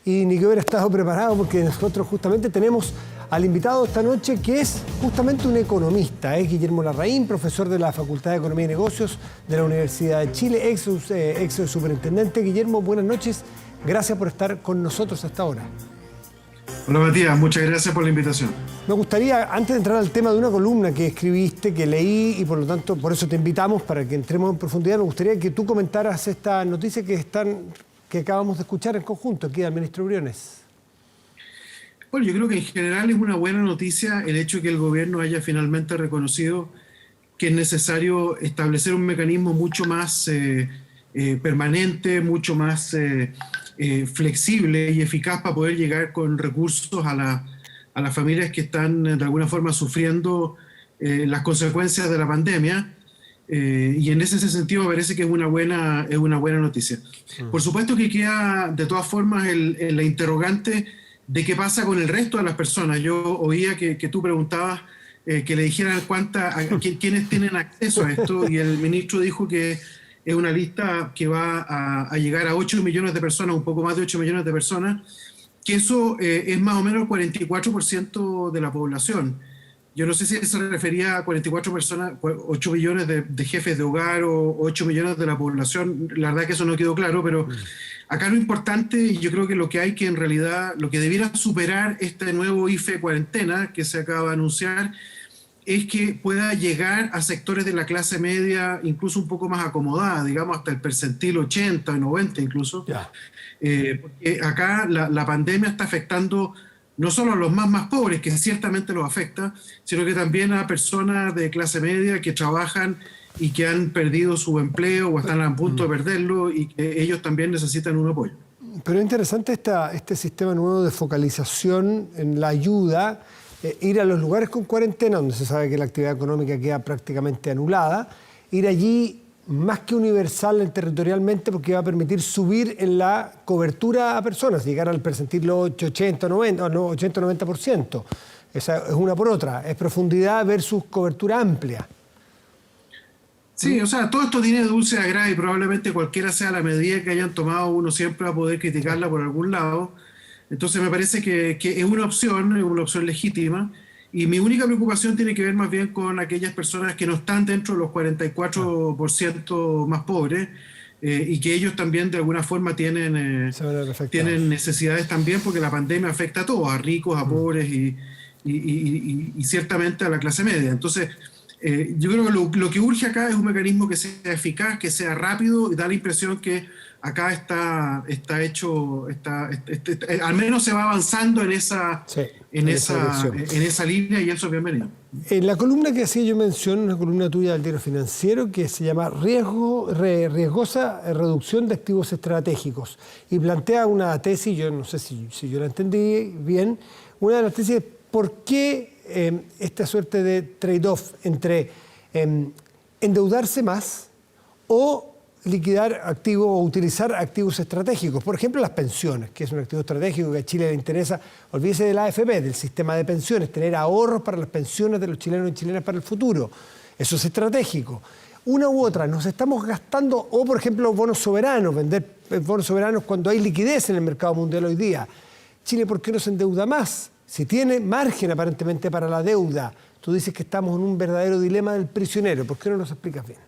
y ni que hubiera estado preparado, porque nosotros justamente tenemos al invitado esta noche, que es justamente un economista. Es Guillermo Larraín, profesor de la Facultad de Economía y Negocios de la Universidad de Chile, ex superintendente. Guillermo, buenas noches. Gracias por estar con nosotros hasta ahora. Hola Matías, muchas gracias por la invitación. Me gustaría, antes de entrar al tema de una columna que escribiste, que leí, y por lo tanto por eso te invitamos para que entremos en profundidad, me gustaría que tú comentaras esta noticia que acabamos de escuchar en conjunto aquí al ministro Briones. Bueno, yo creo que en general es una buena noticia el hecho de que el gobierno haya finalmente reconocido que es necesario establecer un mecanismo mucho más permanente, mucho más flexible y eficaz para poder llegar con recursos a las familias que están de alguna forma sufriendo las consecuencias de la pandemia. Y en ese sentido me parece que es una buena noticia. Por supuesto que queda de todas formas la interrogante de qué pasa con el resto de las personas. Yo oía que tú preguntabas que le dijeran quiénes tienen acceso a esto, y el ministro dijo que es una lista que va a llegar a 8 millones de personas, un poco más de 8 millones de personas, que eso es más o menos el 44% de la población. Yo no sé si se refería a 44 personas, 8 millones de jefes de hogar o 8 millones de la población. La verdad que eso no quedó claro, pero acá lo importante, y yo creo que lo que hay que en realidad, lo que debiera superar este nuevo IFE cuarentena que se acaba de anunciar, es que pueda llegar a sectores de la clase media incluso un poco más acomodada, digamos hasta el percentil 80 o 90 incluso. Porque acá la pandemia está afectando no solo a los más pobres, que ciertamente los afecta, sino que también a personas de clase media que trabajan y que han perdido su empleo o están a punto de perderlo, y que ellos también necesitan un apoyo. Pero es interesante este sistema nuevo de focalización en la ayuda, ir a los lugares con cuarentena, donde se sabe que la actividad económica queda prácticamente anulada, ir allí más que universal territorialmente, porque va a permitir subir en la cobertura a personas, llegar al percentil 80, 90, no, 80-90%. Esa es una por otra, es profundidad versus cobertura amplia. Sí, o sea, todo esto tiene dulce agrado, y probablemente cualquiera sea la medida que hayan tomado, uno siempre va a poder criticarla por algún lado. Entonces me parece que es una opción legítima, y mi única preocupación tiene que ver más bien con aquellas personas que no están dentro de los 44% más pobres, y que ellos también de alguna forma tienen necesidades también, porque la pandemia afecta a todos, a ricos, a pobres y ciertamente a la clase media. Entonces yo creo que lo que urge acá es un mecanismo que sea eficaz, que sea rápido, y da la impresión que acá está hecho, al menos se va avanzando en esa línea, y eso es bienvenido. En la columna que hacía yo mención, una columna tuya del Diario Financiero, que se llama Riesgosa reducción de activos estratégicos, y plantea una tesis, yo no sé si yo la entendí bien, una de las tesis es por qué esta suerte de trade-off entre endeudarse más o liquidar activos o utilizar activos estratégicos. Por ejemplo, las pensiones, que es un activo estratégico que a Chile le interesa. Olvídese de la AFP, del sistema de pensiones, tener ahorros para las pensiones de los chilenos y chilenas para el futuro. Eso es estratégico. Una u otra, nos estamos gastando, o por ejemplo, bonos soberanos, vender bonos soberanos cuando hay liquidez en el mercado mundial hoy día. Chile, ¿por qué no se endeuda más? Si tiene margen aparentemente para la deuda, tú dices que estamos en un verdadero dilema del prisionero. ¿Por qué no nos explicas bien?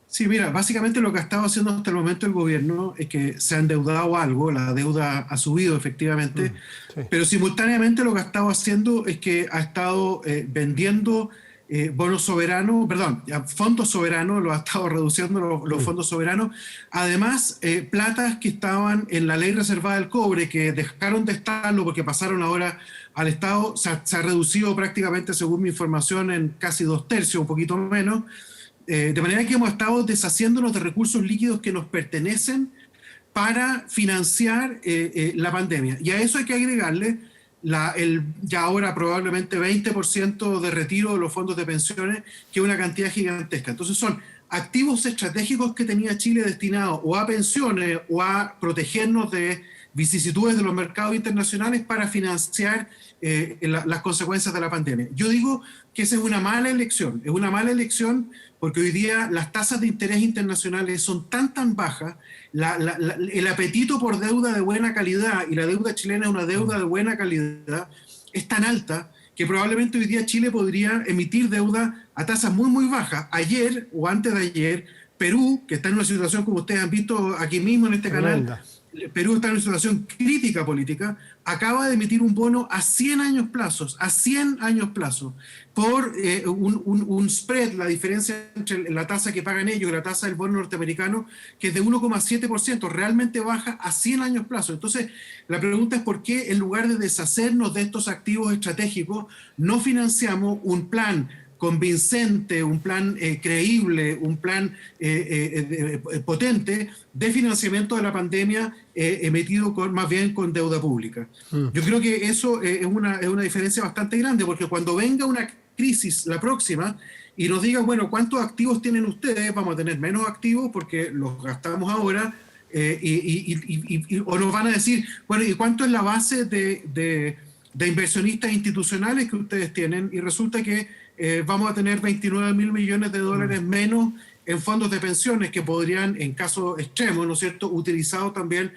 Sí, mira, básicamente lo que ha estado haciendo hasta el momento el gobierno es que se ha endeudado algo, la deuda ha subido efectivamente, pero simultáneamente lo que ha estado haciendo es que ha estado vendiendo bonos soberanos, fondos soberanos, lo ha estado reduciendo los fondos soberanos. Además, platas que estaban en la ley reservada del cobre, que dejaron de estarlo porque pasaron ahora al Estado, se ha reducido prácticamente, según mi información, en casi 2/3, un poquito menos. De manera que hemos estado deshaciéndonos de recursos líquidos que nos pertenecen para financiar la pandemia. Y a eso hay que agregarle ya ahora probablemente 20% de retiro de los fondos de pensiones, que es una cantidad gigantesca. Entonces son activos estratégicos que tenía Chile destinados o a pensiones o a protegernos de vicisitudes de los mercados internacionales para financiar las consecuencias de la pandemia. Yo digo que esa es una mala elección porque hoy día las tasas de interés internacionales son tan bajas, el apetito por deuda de buena calidad, y la deuda chilena es una deuda de buena calidad, es tan alta que probablemente hoy día Chile podría emitir deuda a tasas muy bajas. Ayer o antes de ayer, Perú, que está en una situación, como ustedes han visto aquí mismo en este canal, Perú está en una situación crítica política, acaba de emitir un bono a 100 años plazos, por un spread, la diferencia entre la tasa que pagan ellos y la tasa del bono norteamericano, que es de 1,7%, realmente baja a 100 años plazos. Entonces, la pregunta es por qué, en lugar de deshacernos de estos activos estratégicos, no financiamos un plan convincente, un plan creíble, un plan potente de financiamiento de la pandemia emitido más bien con deuda pública. Yo creo que eso es una diferencia bastante grande, porque cuando venga una crisis, la próxima, y nos digan, bueno, ¿cuántos activos tienen ustedes? Vamos a tener menos activos porque los gastamos ahora, o nos van a decir, bueno, ¿y cuánto es la base de inversionistas institucionales que ustedes tienen? Y resulta que vamos a tener 29.000 millones de dólares menos en fondos de pensiones que podrían, en caso extremo, ¿no es cierto?, utilizados también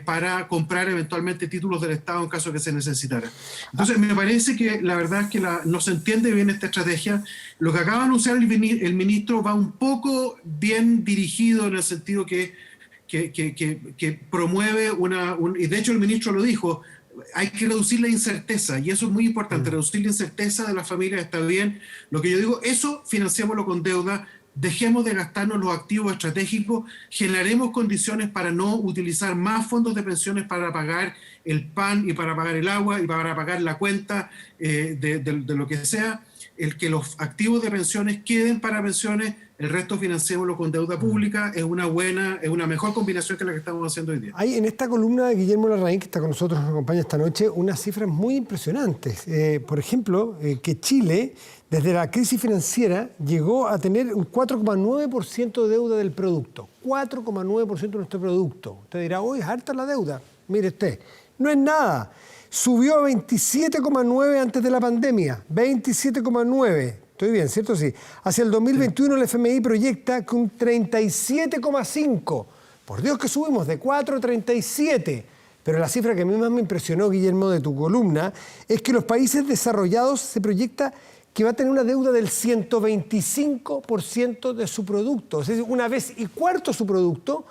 para comprar eventualmente títulos del Estado en caso que se necesitara. Entonces, me parece que la verdad es que no se entiende bien esta estrategia. Lo que acaba de anunciar el ministro va un poco bien dirigido, en el sentido que promueve y de hecho el ministro lo dijo, hay que reducir la incerteza, y eso es muy importante, reducir la incerteza de las familias está bien. Lo que yo digo, eso financiémoslo con deuda, dejemos de gastarnos los activos estratégicos, generemos condiciones para no utilizar más fondos de pensiones para pagar el pan y para pagar el agua y para pagar la cuenta de lo que sea, que los activos de pensiones queden para pensiones, el resto financiémoslo con deuda pública. Es una mejor combinación que la que estamos haciendo hoy día. Hay en esta columna de Guillermo Larraín, que está con nosotros, nos acompaña esta noche, unas cifras muy impresionantes. Por ejemplo, que Chile, desde la crisis financiera, llegó a tener un 4,9% de deuda del producto. 4,9% de nuestro producto. Usted dirá, hoy es harta la deuda. Mire usted, no es nada. Subió a 27,9 antes de la pandemia. 27,9. Estoy bien, ¿cierto? Sí. Hacia el 2021 el FMI proyecta que un 37,5. Por Dios que subimos de 4 a 37. Pero la cifra que a mí más me impresionó, Guillermo, de tu columna, es que los países desarrollados se proyecta que va a tener una deuda del 125% de su producto. Es decir, una vez y cuarto su producto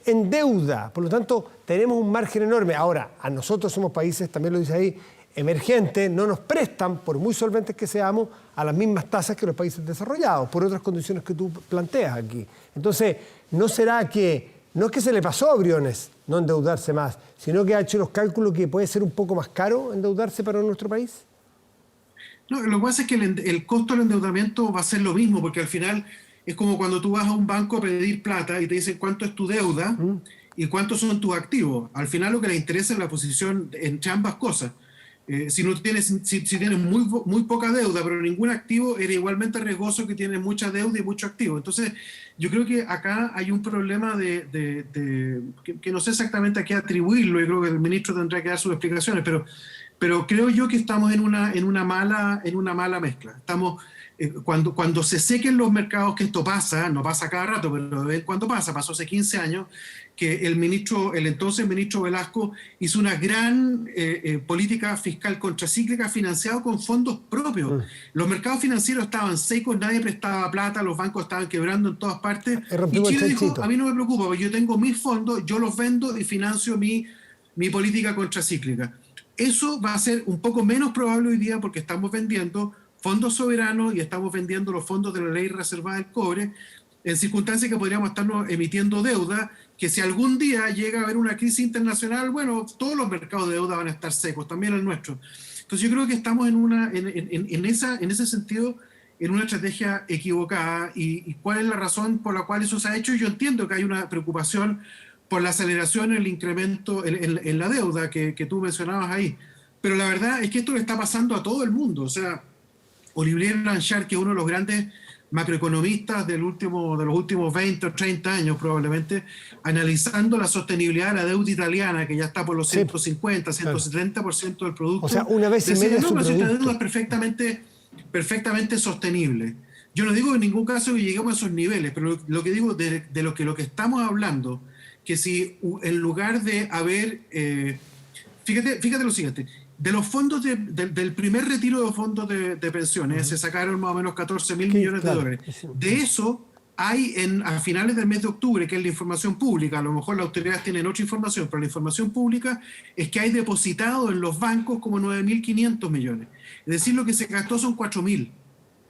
en deuda. Por lo tanto, tenemos un margen enorme. Ahora, a nosotros somos países, también lo dice ahí, emergentes, no nos prestan, por muy solventes que seamos, a las mismas tasas que los países desarrollados, por otras condiciones que tú planteas aquí. Entonces, no es que se le pasó a Briones no endeudarse más, sino que ha hecho los cálculos que puede ser un poco más caro endeudarse para nuestro país. No, lo que pasa es que el costo del endeudamiento va a ser lo mismo, porque al final es como cuando tú vas a un banco a pedir plata y te dicen cuánto es tu deuda y cuántos son tus activos. Al final lo que le interesa es la posición entre ambas cosas. Si tienes muy poca deuda, pero ningún activo, eres igualmente riesgoso que tienes mucha deuda y mucho activo. Entonces, yo creo que acá hay un problema que no sé exactamente a qué atribuirlo, y creo que el ministro tendrá que dar sus explicaciones, pero creo yo que estamos en una mala mezcla. Estamos, cuando se sequen los mercados, que esto pasa, no pasa cada rato, pero de vez en cuando pasó hace 15 años, que el entonces ministro Velasco hizo una gran política fiscal contracíclica financiada con fondos propios. Los mercados financieros estaban secos, nadie prestaba plata, los bancos estaban quebrando en todas partes. Y Chile dijo, a mí no me preocupa, porque yo tengo mis fondos, yo los vendo y financio mi política contracíclica. Eso va a ser un poco menos probable hoy día, porque estamos vendiendo fondos soberanos y estamos vendiendo los fondos de la ley reservada del cobre, en circunstancias que podríamos estarnos emitiendo deuda, que si algún día llega a haber una crisis internacional, bueno, todos los mercados de deuda van a estar secos, también el nuestro. Entonces yo creo que estamos en ese sentido en una estrategia equivocada. ¿Y cuál es la razón por la cual eso se ha hecho? Yo entiendo que hay una preocupación por la aceleración en el incremento en la deuda que tú mencionabas ahí. Pero la verdad es que esto le está pasando a todo el mundo. O sea, Olivier Blanchard, que es uno de los grandes macroeconomistas de los últimos 20 o 30 años probablemente, analizando la sostenibilidad de la deuda italiana, que ya está por los 150, 170% del producto. O sea, una vez y media su esta producto. deuda es perfectamente sostenible. Yo no digo en ningún caso que lleguemos a esos niveles, pero lo que digo de lo que estamos hablando, que si en lugar de haber... fíjate lo siguiente, de los fondos del primer retiro de los fondos de pensiones, se sacaron más o menos 14.000 millones de dólares. De eso hay a finales del mes de octubre, que es la información pública, a lo mejor las autoridades tienen otra información, pero la información pública es que hay depositado en los bancos como 9.500 millones. Es decir, lo que se gastó son 4.000.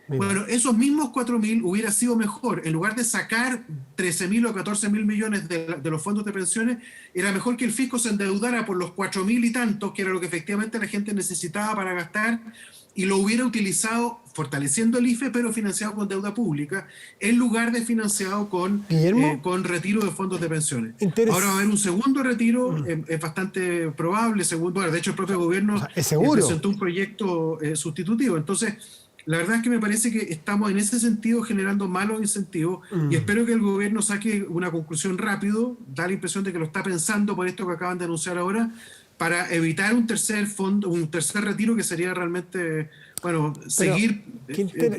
Bueno, esos mismos 4.000 hubiera sido mejor, en lugar de sacar 13.000 o 14.000 millones de los fondos de pensiones, era mejor que el fisco se endeudara por los 4.000 y tantos, que era lo que efectivamente la gente necesitaba para gastar, y lo hubiera utilizado fortaleciendo el IFE, pero financiado con deuda pública, en lugar de financiado con retiro de fondos de pensiones. Ahora va a haber un segundo retiro, es bastante probable, bueno, de hecho el propio gobierno presentó un proyecto sustitutivo. Entonces, la verdad es que me parece que estamos en ese sentido generando malos incentivos y espero que el gobierno saque una conclusión rápido. Da la impresión de que lo está pensando por esto que acaban de anunciar ahora, para evitar un tercer retiro que sería realmente, bueno, seguir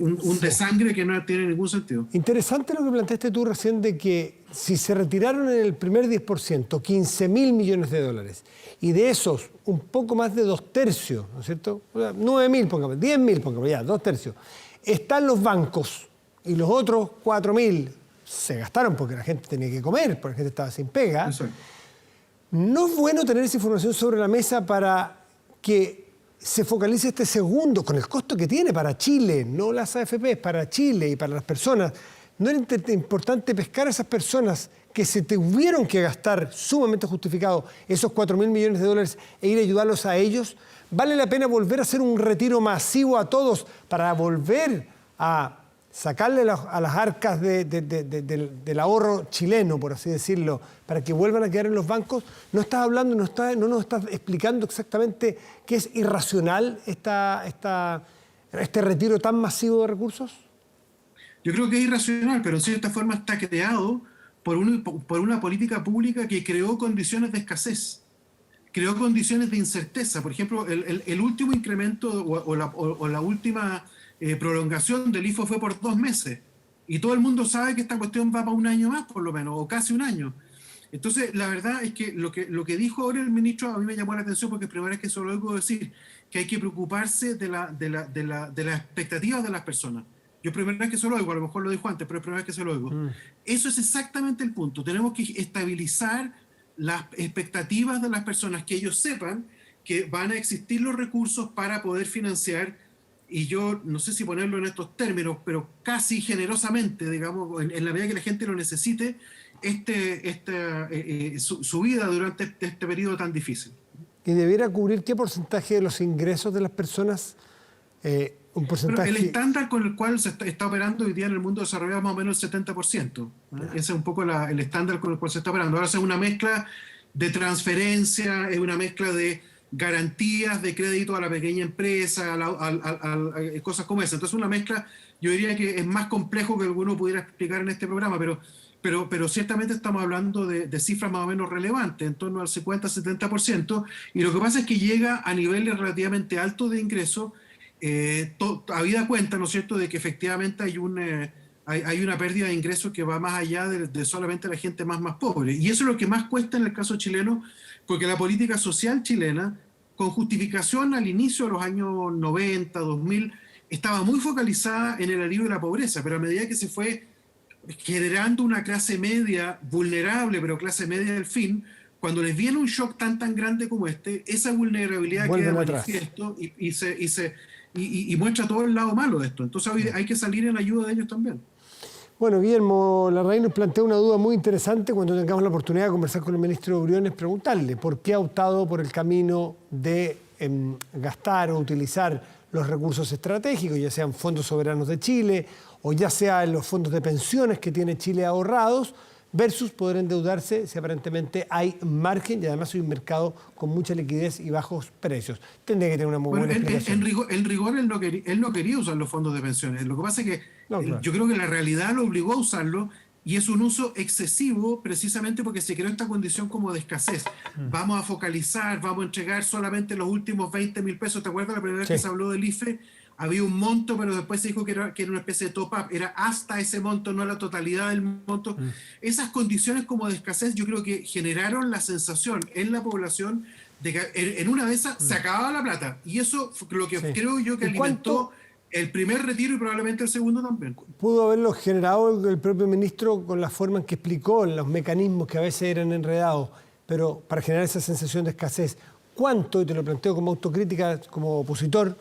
un desangre que no tiene ningún sentido. Interesante lo que planteaste tú recién, de que si se retiraron en el primer 10%, 15.000 millones de dólares, y de esos un poco más de 2/3, ¿no es cierto? 9.000, pongamos, 10.000, pongamos, ya, 2/3, están los bancos, y los otros 4.000 se gastaron porque la gente tenía que comer, porque la gente estaba sin pega. Eso. ¿No es bueno tener esa información sobre la mesa para que se focalice este segundo, con el costo que tiene para Chile, no las AFP, para Chile y para las personas? ¿No era importante pescar a esas personas que se tuvieron que gastar sumamente justificado esos 4.000 millones de dólares e ir a ayudarlos a ellos? ¿Vale la pena volver a hacer un retiro masivo a todos para volver a sacarle a las arcas del ahorro chileno, por así decirlo, para que vuelvan a quedar en los bancos? ¿No estás hablando, no nos estás explicando exactamente qué es irracional este retiro tan masivo de recursos? Yo creo que es irracional, pero en cierta forma está creado por una política pública que creó condiciones de escasez, creó condiciones de incerteza. Por ejemplo, el último incremento o la última prolongación del IFE fue por 2 meses. Y todo el mundo sabe que esta cuestión va para un año más, por lo menos, o casi un año. Entonces, la verdad es que lo que dijo ahora el ministro a mí me llamó la atención, porque es primera vez que solo oigo decir que hay que preocuparse de las expectativas de las personas. Yo primera vez que se lo oigo, a lo mejor lo dijo antes, pero es primera vez que se lo oigo. Eso es exactamente el punto. Tenemos que estabilizar las expectativas de las personas, que ellos sepan que van a existir los recursos para poder financiar, y yo no sé si ponerlo en estos términos, pero casi generosamente, digamos, en la medida que la gente lo necesite, su vida durante este periodo tan difícil. ¿Y debiera cubrir qué porcentaje de los ingresos de las personas? Un porcentaje... Pero el estándar con el cual se está operando hoy día en el mundo desarrollado es más o menos el 70%. Ese es un poco el estándar con el cual se está operando. Ahora es una mezcla de transferencia, es una mezcla de garantías de crédito a la pequeña empresa, cosas como esa. Entonces una mezcla, yo diría que es más complejo que alguno pudiera explicar en este programa, pero ciertamente estamos hablando de cifras más o menos relevantes, en torno al 50-70%, y lo que pasa es que llega a niveles relativamente altos de ingresos, habida cuenta, ¿no es cierto?, de que efectivamente hay una pérdida de ingresos que va más allá de solamente la gente más pobre. Y eso es lo que más cuesta en el caso chileno, porque la política social chilena, con justificación al inicio de los años 90, 2000, estaba muy focalizada en el alivio de la pobreza, pero a medida que se fue generando una clase media vulnerable, pero clase media del fin, cuando les viene un shock tan grande como esa vulnerabilidad queda manifiesto y muestra todo el lado malo de esto. Entonces hay que salir en ayuda de ellos también. Bueno, Guillermo Larraín nos plantea una duda muy interesante. Cuando tengamos la oportunidad de conversar con el ministro Briones, preguntarle por qué ha optado por el camino de gastar o utilizar los recursos estratégicos, ya sean fondos soberanos de Chile o ya sea los fondos de pensiones que tiene Chile ahorrados, versus poder endeudarse si aparentemente hay margen y además hay un mercado con mucha liquidez y bajos precios. Tendría que tener una muy Bueno, buena explicación. en rigor él no quería usar los fondos de pensiones. Lo que pasa es que No, claro. yo creo que la realidad lo obligó a usarlo y es un uso excesivo precisamente porque se creó esta condición como de escasez. Vamos a focalizar, vamos a entregar solamente los últimos 20.000 pesos. ¿Te acuerdas la primera vez que se habló del IFE? Había un monto, pero después se dijo que era una especie de top-up. Era hasta ese monto, no la totalidad del monto. Esas condiciones como de escasez yo creo que generaron la sensación en la población de que en una de esas se acababa la plata. Y eso fue lo que creo yo que alimentó el primer retiro y probablemente el segundo también. ¿Pudo haberlo generado el propio ministro con la forma en que explicó los mecanismos que a veces eran enredados, pero para generar esa sensación de escasez? ¿Cuánto, y te lo planteo como autocrítica, como opositor,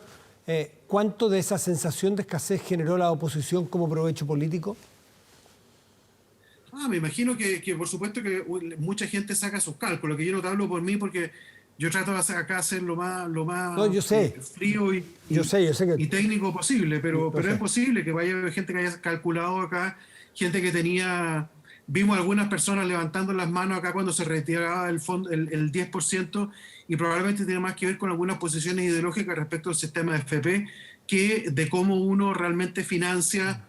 cuánto de esa sensación de escasez generó la oposición como provecho político? Me imagino que por supuesto que mucha gente saca sus cálculos, que yo no te hablo por mí porque yo trato de acá hacer lo más No, yo sé. frío Yo sé que y técnico posible, pero sé. es posible que vaya a haber gente que haya calculado acá, gente que tenía, vimos algunas personas levantando las manos acá cuando se retiraba el fondo, el 10%, y probablemente tiene más que ver con algunas posiciones ideológicas respecto al sistema de FP que de cómo uno realmente financia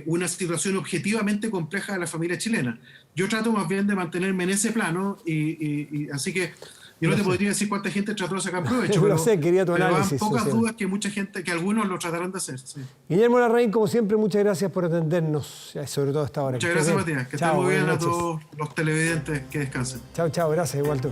una situación objetivamente compleja de la familia chilena. Yo trato más bien de mantenerme en ese plano y así que yo no te podría decir cuánta gente trató de sacar provecho, pero sé, quería tu análisis. Pero pocas dudas que mucha gente, que algunos lo tratarán de hacer. Sí. Guillermo Larraín, como siempre, muchas gracias por atendernos, sobre todo a esta hora. Muchas gracias, Matías. Que estén muy bien a todos los televidentes. Que descansen. Chao, gracias, igual tú.